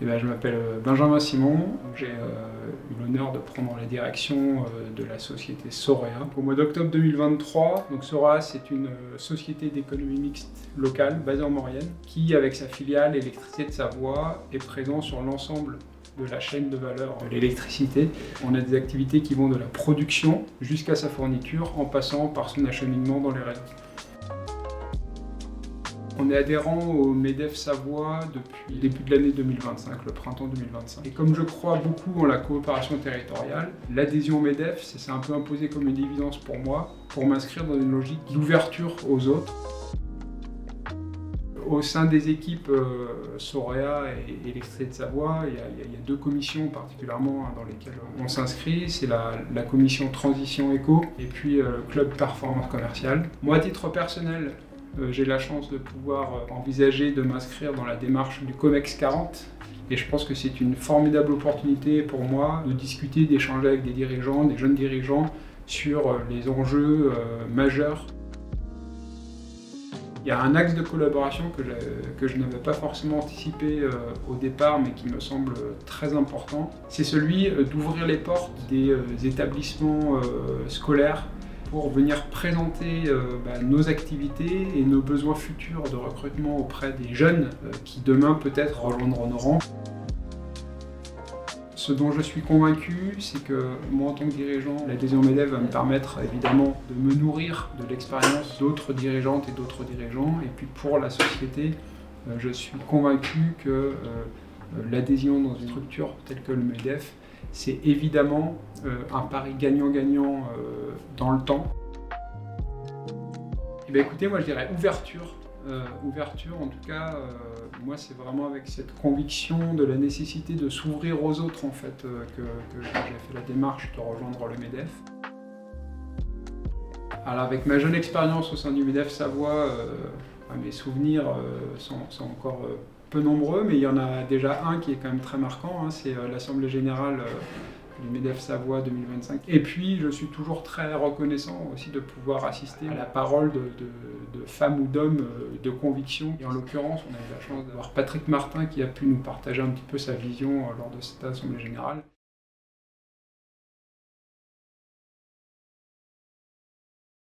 Je m'appelle Benjamin Simon, j'ai eu l'honneur de prendre la direction de la société Sorea. Au mois d'octobre 2023, donc Sorea c'est une société d'économie mixte locale basée en Maurienne qui, avec sa filiale Électricité de Savoie, est présent sur l'ensemble de la chaîne de valeur de l'électricité. On a des activités qui vont de la production jusqu'à sa fourniture en passant par son acheminement dans les réseaux. On est adhérent au MEDEF Savoie depuis le début de l'année 2025, le printemps 2025. Et comme je crois beaucoup en la coopération territoriale, l'adhésion au MEDEF, ça s'est un peu imposé comme une évidence pour moi, pour m'inscrire dans une logique d'ouverture aux autres. Au sein des équipes Sorea et Électricité de Savoie, il y a deux commissions particulièrement dans lesquelles on s'inscrit. C'est la commission Transition Éco et puis le club Performance Commerciale. Moi, à titre personnel, j'ai la chance de pouvoir envisager de m'inscrire dans la démarche du COMEX 40 et je pense que c'est une formidable opportunité pour moi de discuter, d'échanger avec des dirigeants, des jeunes dirigeants sur les enjeux majeurs. Il y a un axe de collaboration que je n'avais pas forcément anticipé au départ, mais qui me semble très important. C'est celui d'ouvrir les portes des établissements scolaires pour venir présenter nos activités et nos besoins futurs de recrutement auprès des jeunes qui demain peut-être rejoindront nos rangs. Ce dont je suis convaincu, c'est que moi en tant que dirigeant, l'adhésion MEDEF va me permettre évidemment de me nourrir de l'expérience d'autres dirigeantes et d'autres dirigeants. Et puis pour la société, je suis convaincu que l'adhésion dans une structure telle que le MEDEF, c'est évidemment un pari gagnant-gagnant dans le temps. Et écoutez, moi je dirais ouverture. Ouverture, en tout cas, moi c'est vraiment avec cette conviction de la nécessité de s'ouvrir aux autres en fait que j'ai fait la démarche de rejoindre le MEDEF. Alors avec ma jeune expérience au sein du MEDEF Savoie, mes souvenirs sont encore peu nombreux, mais il y en a déjà un qui est quand même très marquant, c'est l'Assemblée Générale du MEDEF Savoie 2025. Et puis je suis toujours très reconnaissant aussi de pouvoir assister à la parole de femmes ou d'hommes de conviction. Et en l'occurrence, on a eu la chance d'avoir Patrick Martin qui a pu nous partager un petit peu sa vision lors de cette Assemblée Générale.